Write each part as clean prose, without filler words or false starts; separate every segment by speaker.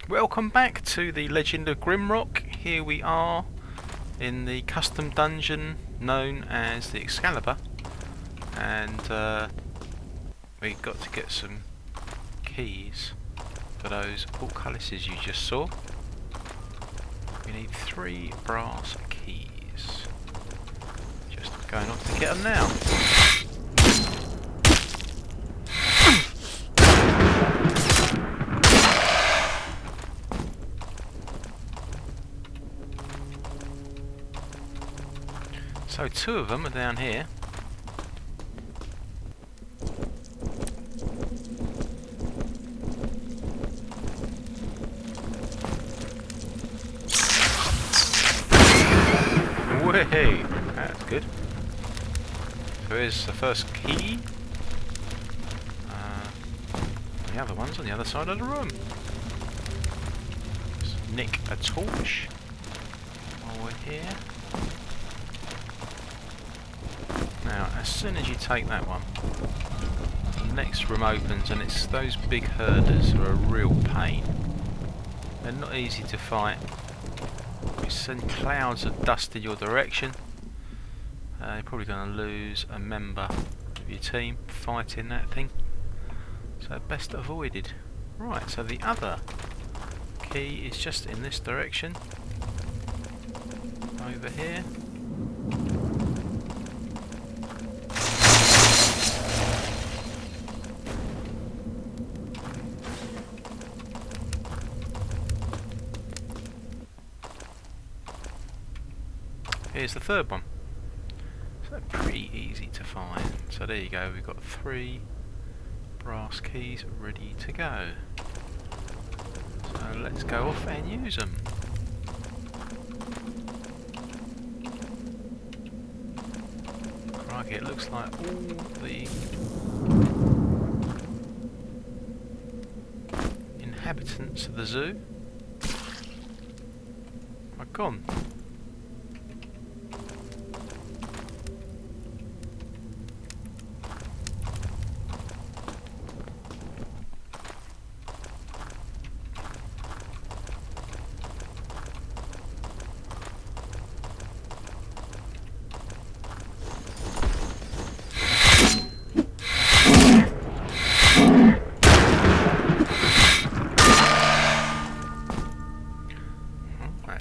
Speaker 1: Welcome back to the Legend of Grimrock. Here we are in the custom dungeon known as the Excalibur, and we've got to get some keys for those portcullises you just saw. We need 3 brass keys. Just going off to get them now. So 2 of them are down here. Way, that's good. So here's the first key. The other one's on the other side of the room. Let's nick a torch while we're here. Now, as soon as you take that one, the next room opens, and it's those big herders are a real pain. They're not easy to fight. You send clouds of dust in your direction. You're probably going to lose a member of your team fighting that thing. So best avoided. Right, so the other key is just in this direction. Over here. Here's the third one. So pretty easy to find. So there you go, we've got 3 brass keys ready to go. So let's go off and use them. Crikey, it looks like all the inhabitants of the zoo are gone.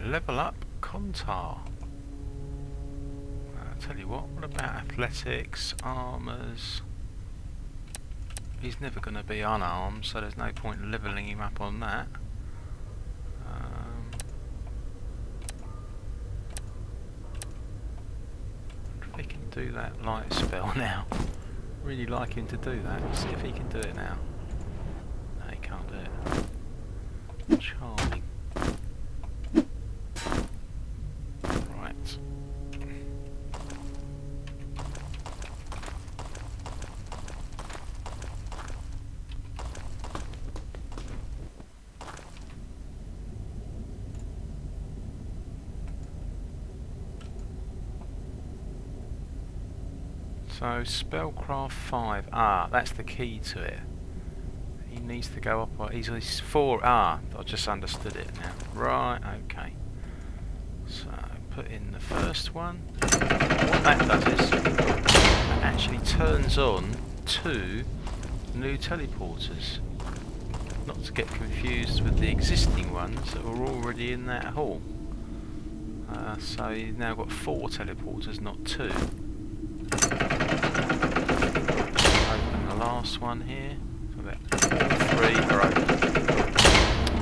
Speaker 1: Level up Contar. I'll tell you what about athletics, armours? He's never going to be unarmed, so there's no point levelling him up on that. If he can do that light spell now. Really like him to do that. See if he can do it now. No, he can't do it. Charming. So spellcraft 5. Ah, that's the key to it. He needs to go up. He's 4. Ah, I just understood it now. Right. Okay. So put in the first one. What that does is it actually turns on 2 new teleporters. Not to get confused with the existing ones that were already in that hall. So you've now got 4 teleporters, not 2. Open the last one here. So that all 3 are open.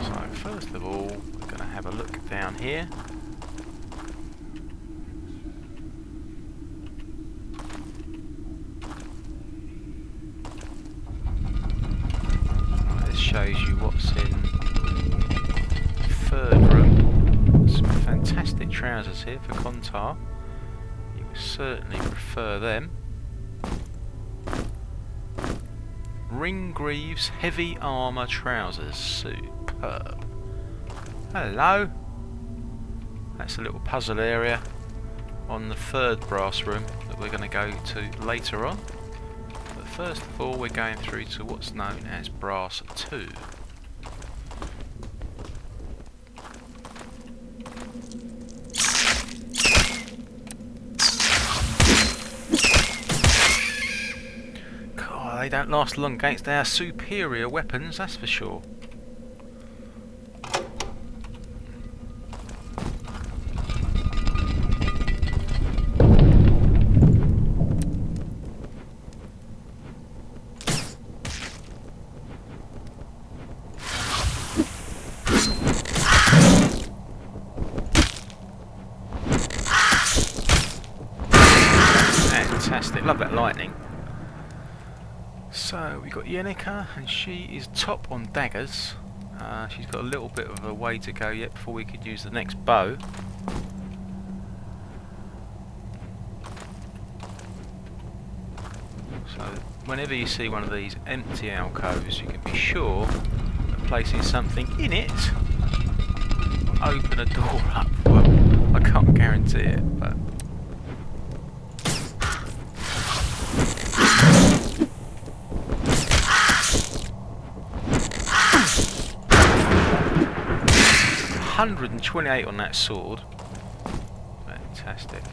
Speaker 1: So first of all, we're going to have a look down here. Right, this shows you what's in the 3rd room. Some fantastic trousers here for Contar. Certainly prefer them. Ringgreaves heavy armour trousers, superb. Hello. That's a little puzzle area on the 3rd brass room that we're going to go to later on. But first of all, we're going through to what's known as brass 2. they don't last long against our superior weapons, that's for sure. Fantastic, love that lightning. So we got Yenica, and she is top on daggers. She's got a little bit of a way to go yet before we could use the next bow. So whenever you see one of these empty alcoves, you can be sure that placing something in it will open a door up. Well, I can't guarantee it, but 128 on that sword. Fantastic.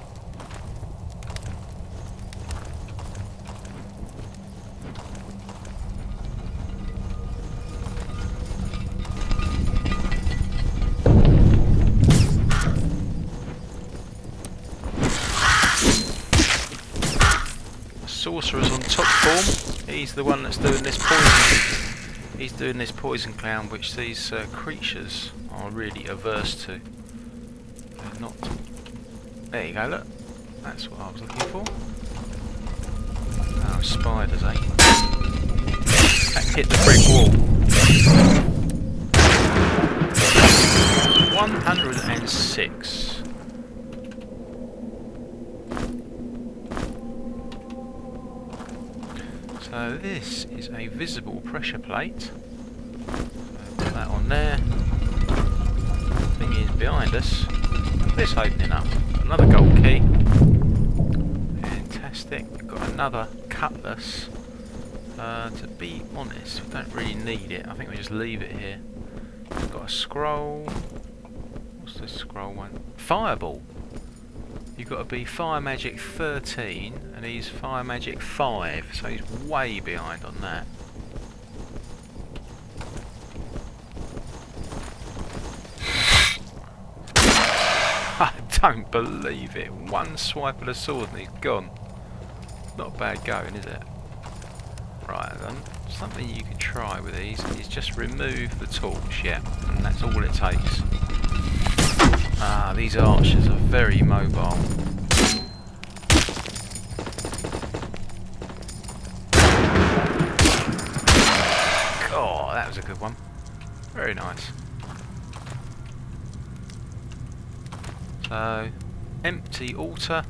Speaker 1: Sorcerer's on top form. He's the one that's doing this poison. He's doing this poison cloud, which these creatures are really averse to. They're not. There you go, look. That's what I was looking for. Oh, spiders, eh? That hit the brick wall. 106. So this is a visible pressure plate. So put that on there. Thing is behind us. This opening up. Another gold key. Fantastic. We've got another cutlass. To be honest, we don't really need it. I think we just leave it here. We've got a scroll. What's this scroll one? Fireball. You've got to be Fire Magic 13 and he's Fire Magic 5, so he's way behind on that. I don't believe it. One swipe of the sword and he's gone. Not bad going, is it? Right then, something you can try with these is just remove the torch, yeah, and that's all it takes. Ah, these archers are very mobile. Oh, that was a good one. Very nice. So, empty altar.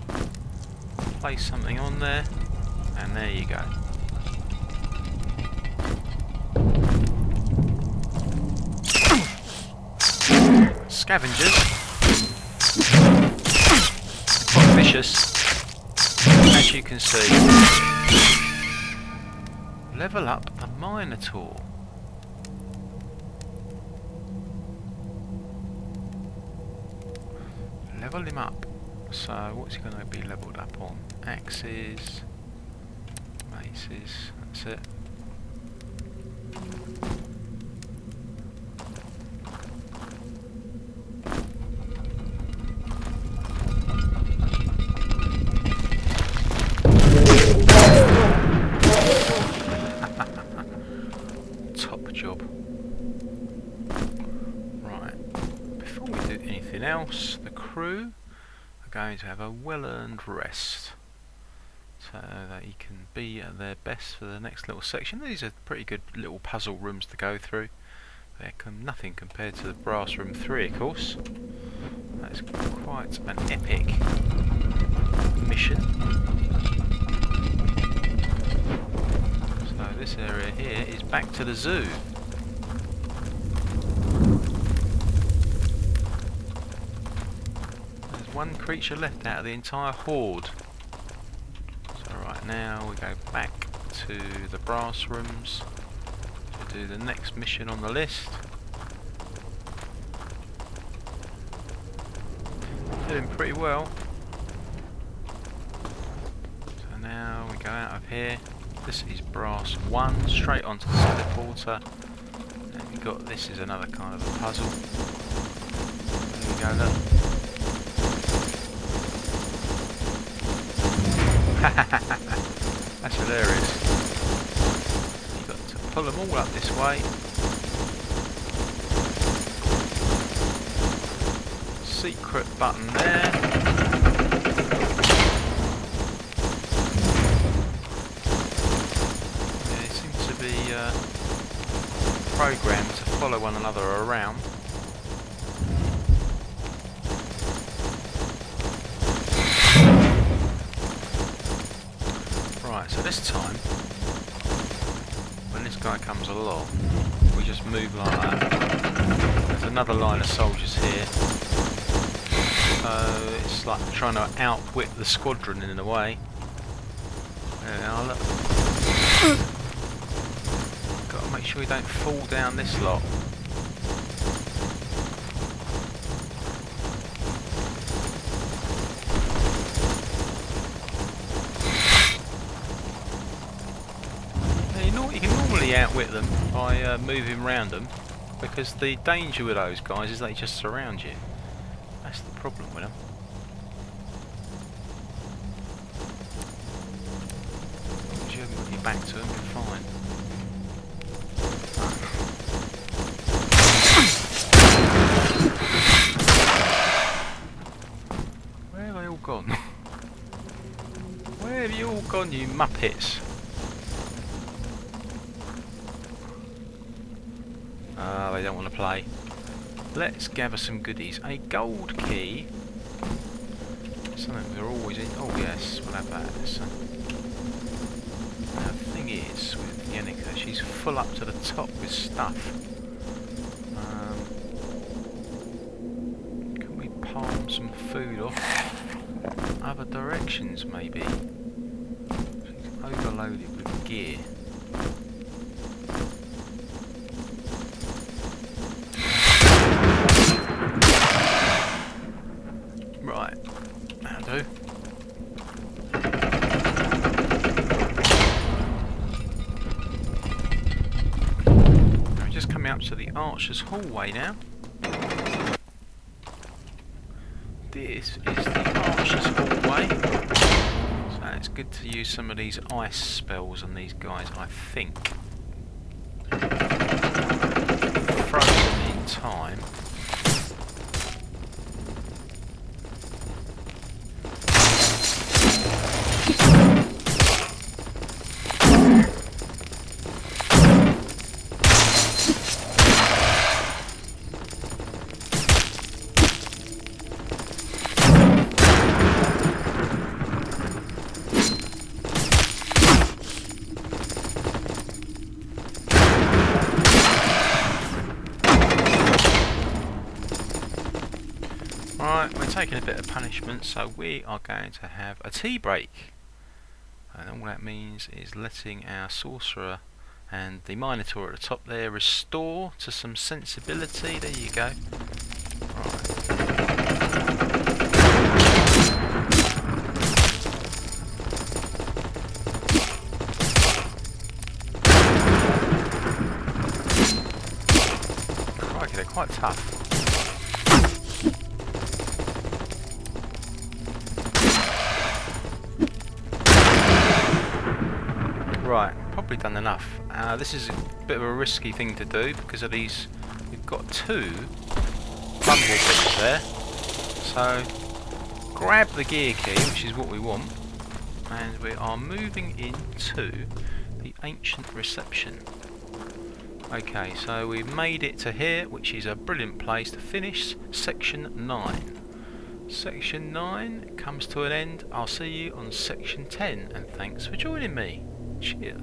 Speaker 1: Place something on there, and there you go. Scavengers. Quite vicious, as you can see. Level up a Minotaur. Level him up. So what's he going to be leveled up on? Axes, maces, that's it. Else, the crew are going to have a well-earned rest so that he can be at their best for the next little section. These are pretty good little puzzle rooms to go through. They're nothing compared to the Brass Room 3, of course. That's quite an epic mission. So this area here is back to the zoo. One creature left out of the entire horde. So right now we go back to the brass rooms to do the next mission on the list. Doing pretty well. So now we go out of here This is brass 1, straight onto the teleporter. And we got, this is another kind of a puzzle. There we go, look. That's hilarious. You've got to pull them all up this way. Secret button there. They seem to be programmed to follow one another around. Right, so this time, when this guy comes along, we just move like that. There's another line of soldiers here. So it's like trying to outwit the squadron in a way. There we are, look. Got to make sure we don't fall down this lot. You can normally outwit them by moving around them, because the danger with those guys is they just surround you. That's the problem with them. As long as you haven't got your back to them, you're fine. Where have they all gone? Where have you all gone, you muppets? Ah, they don't want to play. Let's gather some goodies. A gold key. Something we're always in. Oh yes, we'll have that. So, the thing is with Yenica, she's full up to the top with stuff. Can we palm some food off other directions maybe? She's overloaded with gear. Right, that'll do. We're just coming up to the Archer's hallway now. This is the Archer's hallway. So it's good to use some of these ice spells on these guys, I think. Frozen in time. Right, we're taking a bit of punishment, so we are going to have a tea break. And all that means is letting our sorcerer and the Minotaur at the top there restore to some sensibility. There you go. Crikey, they're quite tough. Right, probably done enough. This is a bit of a risky thing to do because of these. We've got 2 bumblebees there. So grab the gear key, which is what we want, and we are moving into the ancient reception. Okay, so we've made it to here, which is a brilliant place to finish section 9. Section 9 comes to an end. I'll see you on section 10, and thanks for joining me. Cheers.